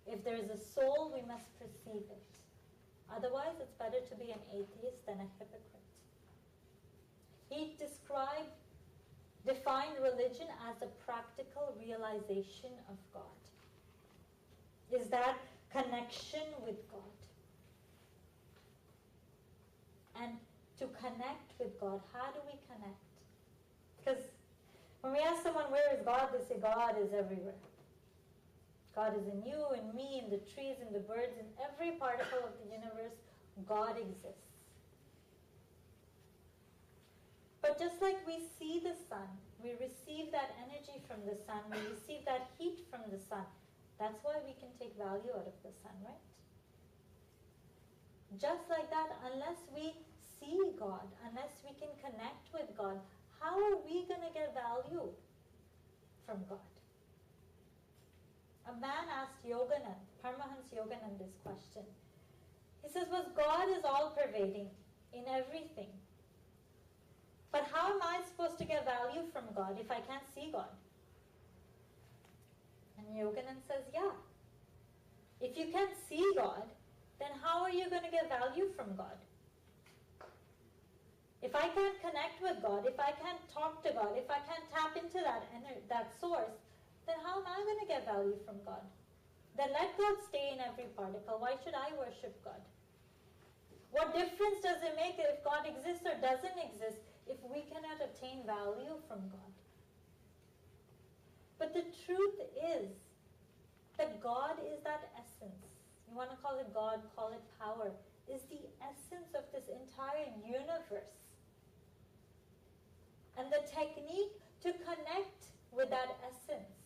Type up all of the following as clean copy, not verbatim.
If there is a soul, we must perceive it. Otherwise, it's better to be an atheist than a hypocrite. He defined religion as a practical realization of God. Is that connection with God. And to connect with God, how do we connect? Because when we ask someone, where is God? They say, God is everywhere. God is in you, in me, in the trees, in the birds, in every particle of the universe. God exists. But just like we see the sun, we receive that energy from the sun, we receive that heat from the sun. That's why we can take value out of the sun, right? Just like that, unless we see God, unless we can connect with God, how are we going to get value from God? A man asked Yoganand, Paramahansa Yoganand, this question. He says, well, God is all-pervading in everything. But how am I supposed to get value from God if I can't see God? And Yoganand says, yeah. If you can't see God, then how are you going to get value from God? If I can't connect with God, if I can't talk to God, if I can't tap into that source, then how am I going to get value from God? Then let God stay in every particle. Why should I worship God? What difference does it make if God exists or doesn't exist if we cannot obtain value from God? But the truth is that God is that essence. You want to call it God, call it power, is the essence of this entire universe. And the technique to connect with that essence,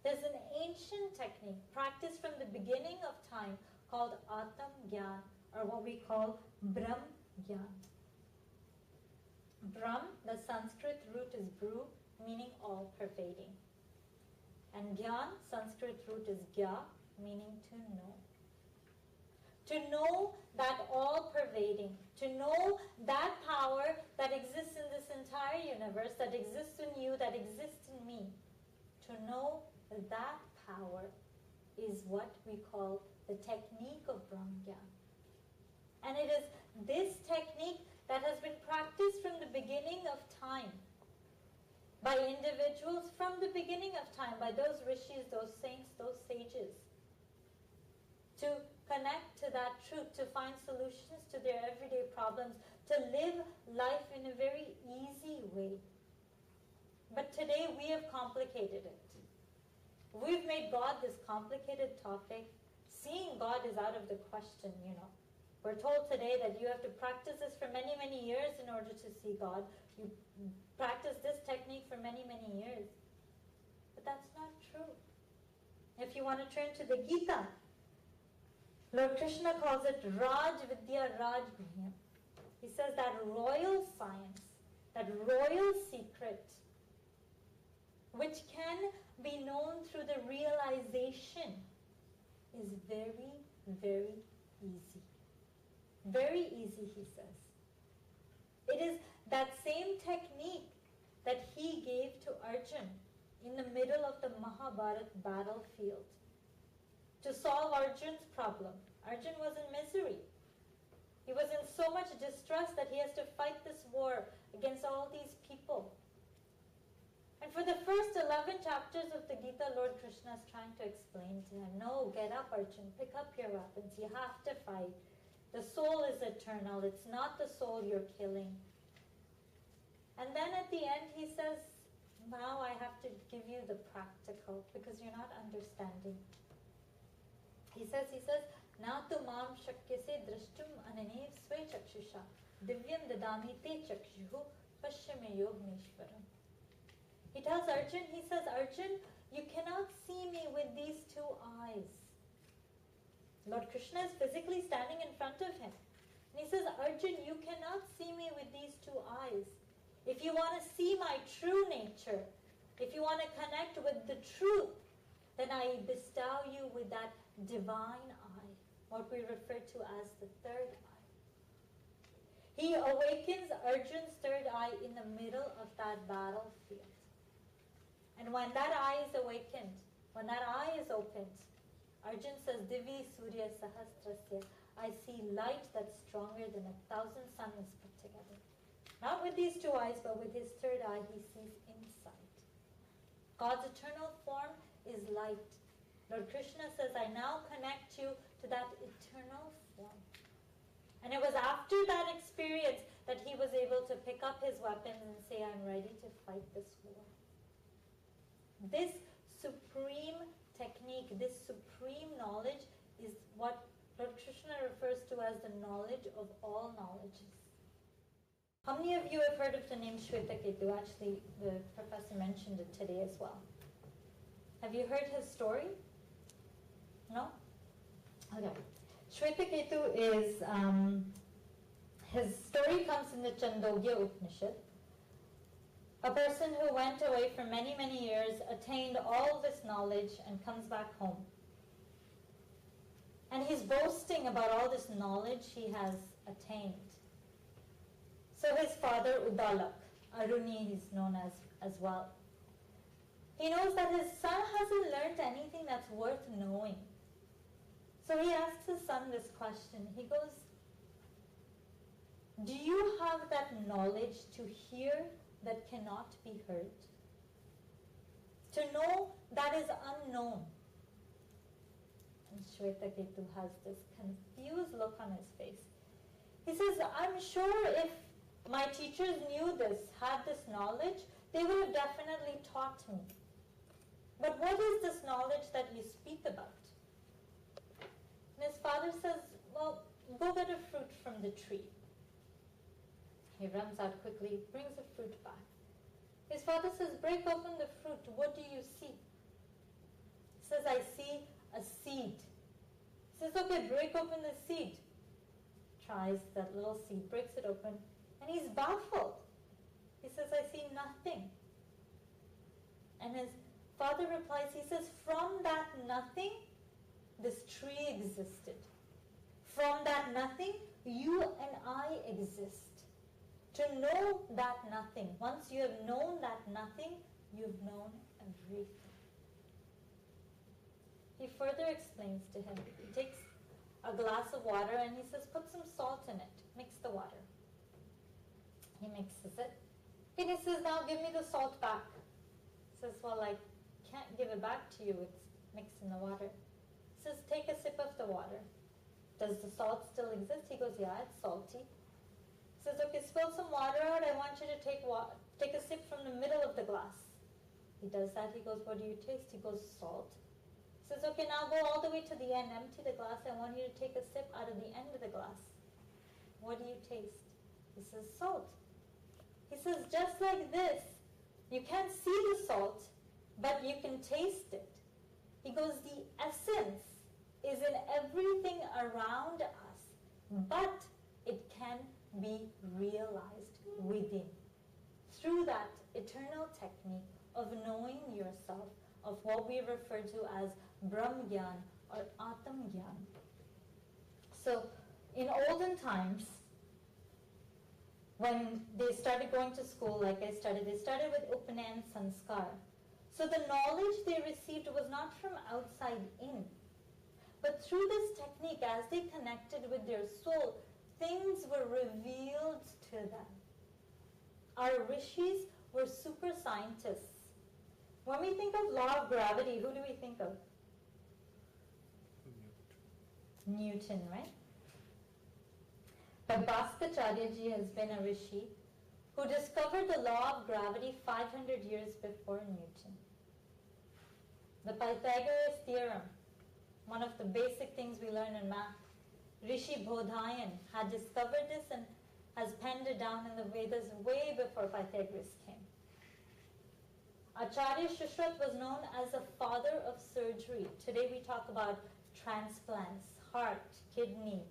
there's an ancient technique practiced from the beginning of time called Atam Gyan, or what we call Brahm Gyan. Brahm, the Sanskrit root is bru, meaning all-pervading. And Gyan, Sanskrit root is gya, meaning to know. To know that all-pervading, to know that power that exists in this entire universe, that exists in you, that exists in me. To know that power is what we call the technique of Brahm Gyan. And it is this technique that has been practiced from the beginning of time by individuals from the beginning of time, by those rishis, those saints, those sages, to connect to that truth, to find solutions to their everyday problems, to live life in a very easy way. But today we have complicated it. We've made God this complicated topic. Seeing God is out of the question, you know. We're told today that you have to practice this for many, many years in order to see God. You practice this technique for many, many years. But that's not true. If you want to turn to the Gita, Lord Krishna calls it Raj Vidya Raj Guhyam. He says that royal science, that royal secret, which can be known through the realization, is very, very easy. Very easy, he says. It is that same technique that he gave to Arjuna in the middle of the Mahabharata battlefield to solve Arjuna's problem. Arjuna was in misery. He was in so much distress that he has to fight this war against all these people. And for the first 11 chapters of the Gita, Lord Krishna is trying to explain to him, no, get up, Arjuna, pick up your weapons, you have to fight. The soul is eternal, it's not the soul you're killing. And then at the end he says, now I have to give you the practical, because you're not understanding. He says, Na tu mam shakyase drashtum ananev sve chakshusha divyam dadami te chakshuhu pashyame yogneshwaram. He tells Arjuna, he says, Arjuna, you cannot see me with these two eyes. Lord Krishna is physically standing in front of him. And he says, Arjuna, you cannot see me with these two eyes. If you want to see my true nature, if you want to connect with the truth, then I bestow you with that divine eye, what we refer to as the third eye. He awakens Arjuna's third eye in the middle of that battlefield. And when that eye is awakened, when that eye is opened, Arjun says, Divi Surya Sahasrasya, I see light that's stronger than 1,000 suns put together. Not with these two eyes, but with his third eye, he sees insight. God's eternal form is light. Lord Krishna says, I now connect you to that eternal form. And it was after that experience that he was able to pick up his weapons and say, I'm ready to fight this war. This supreme technique, this supreme knowledge is what Lord Krishna refers to as the knowledge of all knowledges. How many of you have heard of the name Shvetaketu? Actually, the professor mentioned it today as well. Have you heard his story? No? Okay. Shvetaketu is, his story comes in the Chandogya Upanishad. A person who went away for many, many years, attained all this knowledge, and comes back home. And he's boasting about all this knowledge he has attained. So his father, Udalak, Aruni he's known as well, he knows that his son hasn't learned anything that's worth knowing. So he asks his son this question. He goes, do you have that knowledge to hear that cannot be heard? To know that is unknown? And Shvetaketu has this confused look on his face. He says, I'm sure if my teachers knew this, had this knowledge, they would have definitely taught me. But what is this knowledge that you speak about? And his father says, well, go get a fruit from the tree. He runs out quickly, brings the fruit back. His father says, break open the fruit. What do you see? He says, I see a seed. He says, okay, break open the seed. Tries that little seed, breaks it open, and he's baffled. He says, I see nothing. And his father replies, he says, from that nothing, this tree existed. From that nothing, you and I exist. To know that nothing, once you have known that nothing, you've known everything. He further explains to him. He takes a glass of water and he says, put some salt in it. Mix the water. He mixes it. And he says, now give me the salt back. He says, well, I can't give it back to you. It's mixed in the water. He says, take a sip of the water. Does the salt still exist? He goes, yeah, it's salty. He says, okay, spill some water out. I want you to take a sip from the middle of the glass. He does that. He goes, what do you taste? He goes, salt. He says, okay, now go all the way to the end. Empty the glass. I want you to take a sip out of the end of the glass. What do you taste? He says, salt. He says, just like this, you can't see the salt, but you can taste it. He goes, the essence is in everything around us, but it can be realized within through that eternal technique of knowing yourself, of what we refer to as Brahm Gyan or Atam Gyan. So in olden times, when they started going to school like they started with Upana and Sanskar. So the knowledge they received was not from outside in, but through this technique, as they connected with their soul, things were revealed to them. Our rishis were super scientists. When we think of law of gravity, who do we think of? Newton, right? But Bhaskacharya has been a rishi who discovered the law of gravity 500 years before Newton. The Pythagoras theorem, one of the basic things we learn in math. Rishi Bodhayan had discovered this and has penned it down in the Vedas way before Pythagoras came. Acharya Shushrat was known as the father of surgery. Today we talk about transplants, heart, kidney.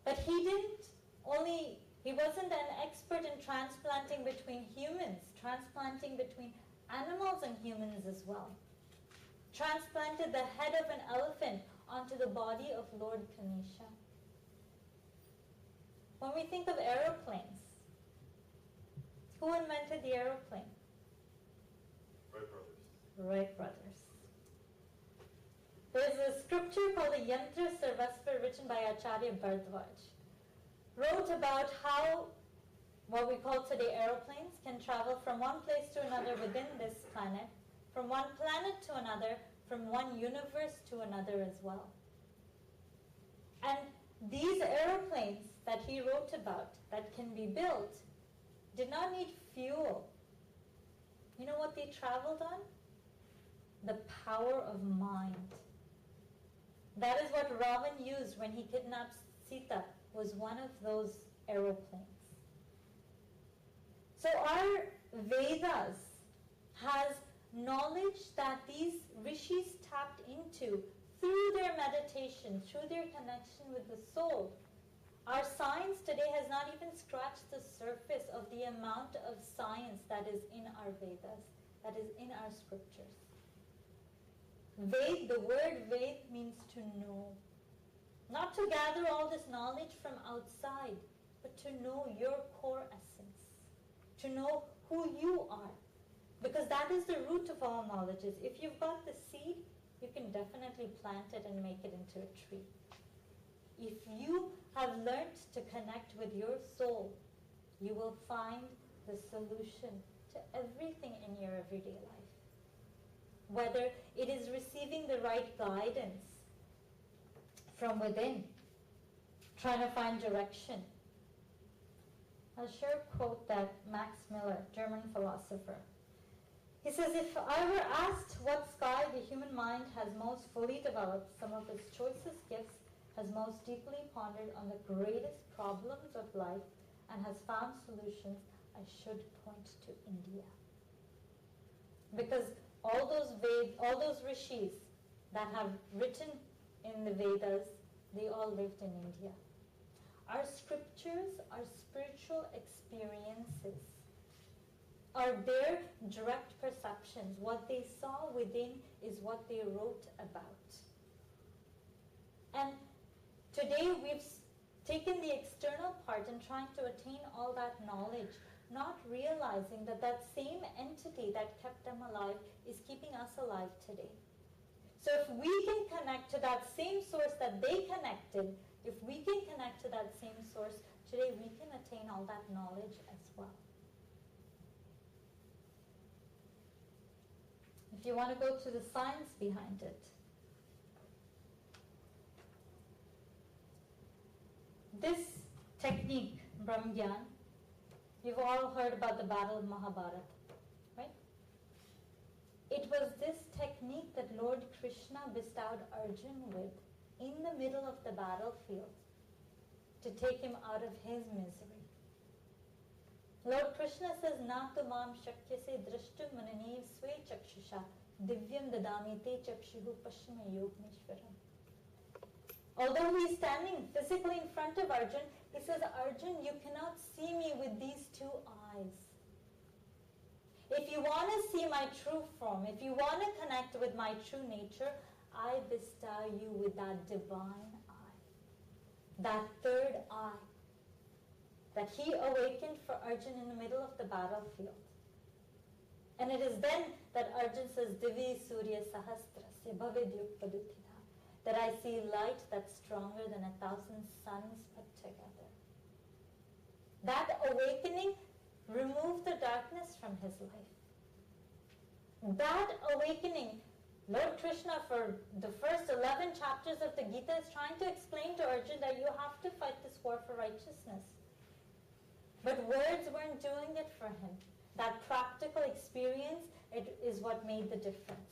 But he wasn't an expert in transplanting between humans, transplanting between animals and humans as well. Transplanted the head of an elephant onto the body of Lord Ganesha. When we think of aeroplanes, who invented the aeroplane? Wright brothers. Wright brothers. They scripture called the Yantra Sarvasva, written by Acharya Bharadwaj, wrote about how what we call today aeroplanes can travel from one place to another within this planet, from one planet to another, from one universe to another as well. And these aeroplanes that he wrote about that can be built did not need fuel. You know what they traveled on? The power of mind. That is what Ravan used when he kidnapped Sita, was one of those aeroplanes. So our Vedas has knowledge that these rishis tapped into through their meditation, through their connection with the soul. Our science today has not even scratched the surface of the amount of science that is in our Vedas, that is in our scriptures. Ved, the word Ved means to know. Not to gather all this knowledge from outside, but to know your core essence. To know who you are. Because that is the root of all knowledges. If you've got the seed, you can definitely plant it and make it into a tree. If you have learnt to connect with your soul, you will find the solution to everything in your everyday life. Whether it is receiving the right guidance from within, trying to find direction. I'll share a quote that Max Miller, German philosopher, he says, if I were asked what sky the human mind has most fully developed, some of its choicest gifts, has most deeply pondered on the greatest problems of life, and has found solutions, I should point to India. Because all those rishis that have written in the Vedas, they all lived in India. Our scriptures are spiritual experiences, are their direct perceptions. What they saw within is what they wrote about. And today we've taken the external part and trying to attain all that knowledge, not realizing that that same entity that kept them alive is keeping us alive today. So if we can connect to that same source that they connected, if we can connect to that same source, today we can attain all that knowledge as well. If you want to go to the science behind it, this technique, Brahmgyan, you've all heard about the Battle of Mahabharata, right? It was this technique that Lord Krishna bestowed Arjun with in the middle of the battlefield to take him out of his misery. Lord Krishna says, Na tu mam shakyase drashtum mananev swe chakshusha divyam dadami te chakshuhu pashma yogmeshwaram. Although he is standing physically in front of Arjun, he says, Arjun, you cannot see me with these two eyes. If you want to see my true form, if you want to connect with my true nature, I bestow you with that divine eye, that third eye that he awakened for Arjun in the middle of the battlefield. And it is then that Arjun says, Divi Surya Sahasrasya Bhavidyukpaduttina, that I see light that's stronger than 1,000 suns put together. That awakening removed the darkness from his life. That awakening, Lord Krishna, for the first 11 chapters of the Gita, is trying to explain to Arjun that you have to fight this war for righteousness. But words weren't doing it for him. That practical experience, it is what made the difference.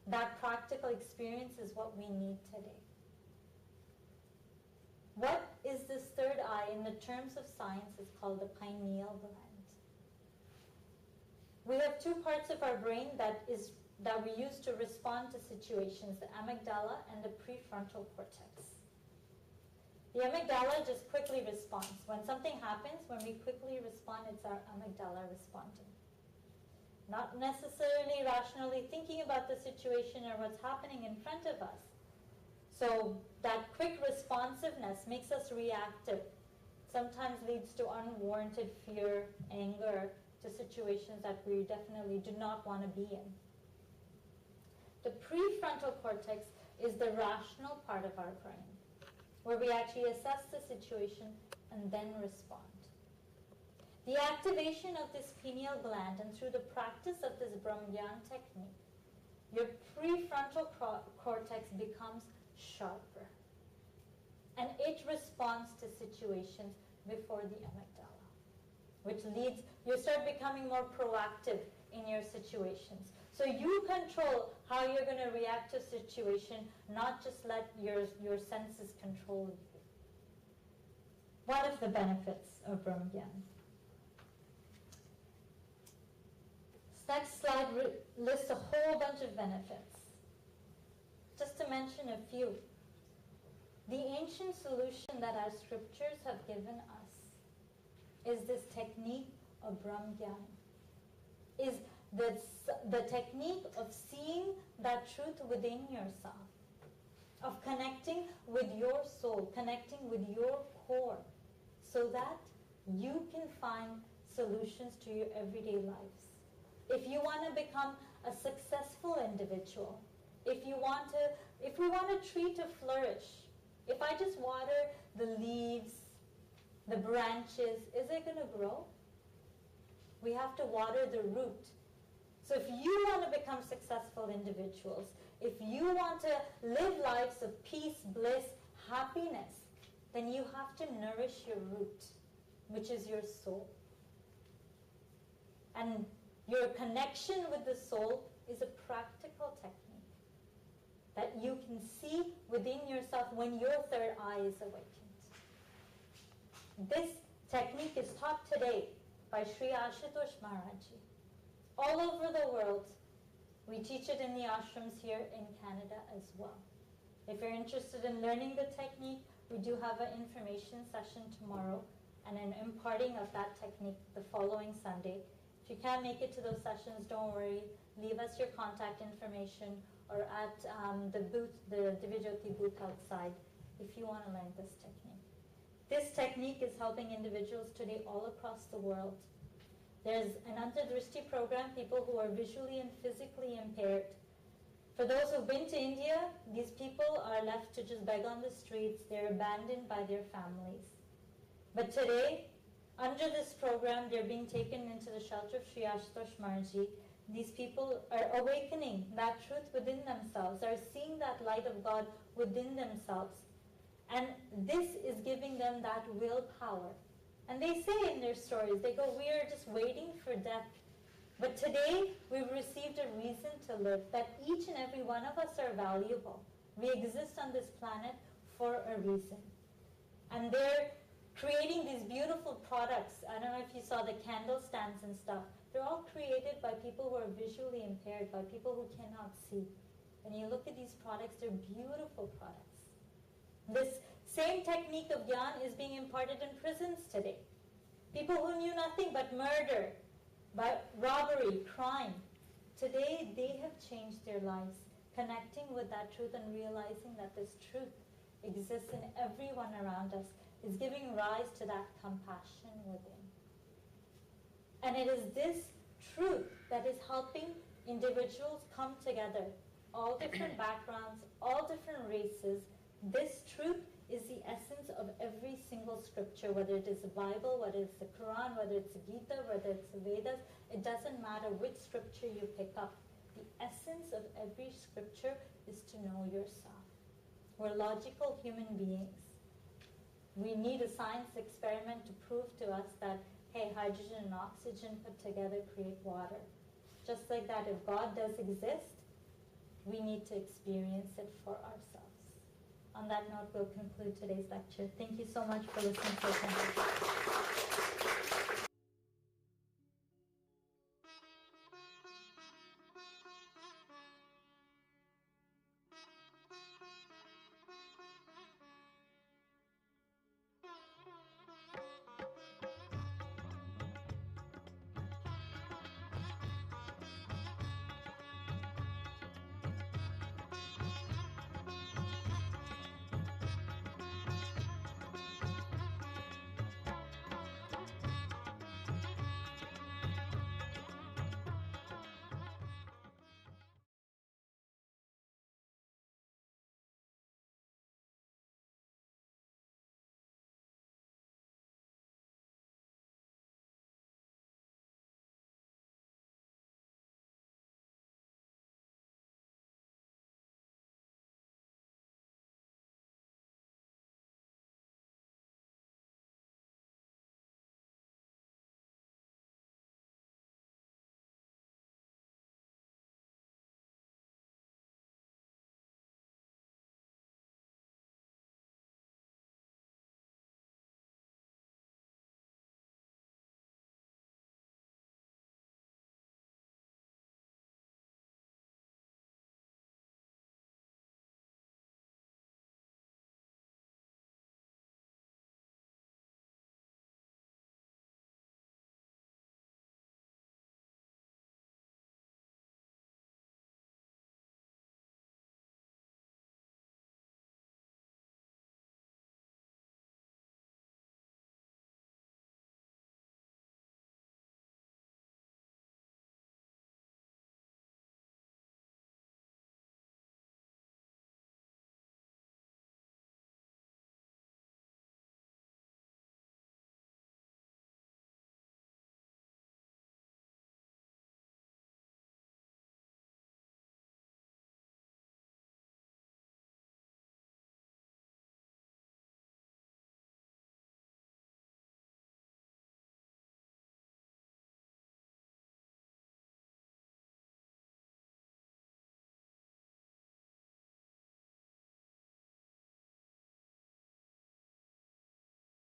That practical experience is what we need today. What is this third eye? In the terms of science, it's called the pineal gland. We have two parts of our brain that we use to respond to situations, the amygdala and the prefrontal cortex. The amygdala just quickly responds. When something happens, when we quickly respond, it's our amygdala responding. Not necessarily rationally thinking about the situation or what's happening in front of us. So that quick responsiveness makes us reactive. Sometimes leads to unwarranted fear, anger, to situations that we definitely do not want to be in. The prefrontal cortex is the rational part of our brain, where we actually assess the situation and then respond. The activation of this pineal gland, and through the practice of this Brahmyan technique, your prefrontal cortex becomes sharper. And it responds to situations before the amygdala, which leads, you start becoming more proactive in your situations. So you control how you're going to react to a situation, not just let your senses control you. One of the benefits of Brahmyan. Next slide lists a whole bunch of benefits. Just to mention a few. The ancient solution that our scriptures have given us is this technique of Brahmyan. Is the technique of seeing that truth within yourself, of connecting with your soul, connecting with your core, so that you can find solutions to your everyday lives. If you want to become a successful individual, if we want a tree to flourish, if I just water the leaves, the branches, is it going to grow? We have to water the root. So if you want to become successful individuals, if you want to live lives of peace, bliss, happiness, then you have to nourish your root, which is your soul. And your connection with the soul is a practical technique that you can see within yourself when your third eye is awakened. This technique is taught today by Sri Ashutosh Maharajji. All over the world, we teach it in the ashrams here in Canada as well. If you're interested in learning the technique, we do have an information session tomorrow and an imparting of that technique the following Sunday. If you can't make it to those sessions, don't worry. Leave us your contact information or at the booth, the Divya booth outside, if you want to learn this technique. This technique is helping individuals today all across the world. There's an Antardrishti program, people who are visually and physically impaired. For those who've been to India, these people are left to just beg on the streets. They're abandoned by their families. But today, under this program, they're being taken into the shelter of Sri Ashutosh Maharajji. These people are awakening that truth within themselves, are seeing that light of God within themselves. And this is giving them that willpower. And they say in their stories, they go, we are just waiting for death. But today, we've received a reason to live, that each and every one of us are valuable. We exist on this planet for a reason. And they're creating these beautiful products. I don't know if you saw the candle stands and stuff. They're all created by people who are visually impaired, by people who cannot see. And you look at these products, they're beautiful products. This same technique of Gyan is being imparted in prisons today. People who knew nothing but murder, but robbery, crime. Today, they have changed their lives, connecting with that truth and realizing that this truth exists in everyone around us, is giving rise to that compassion within. And it is this truth that is helping individuals come together, all different backgrounds, all different races. This truth is the essence of every single scripture, whether it is the Bible, whether it's the Quran, whether it's the Gita, whether it's the Vedas. It doesn't matter which scripture you pick up. The essence of every scripture is to know yourself. We're logical human beings. We need a science experiment to prove to us that, hey, hydrogen and oxygen put together create water. Just like that, if God does exist, we need to experience it for ourselves. On that note, we'll conclude today's lecture. Thank you so much for listening to attention.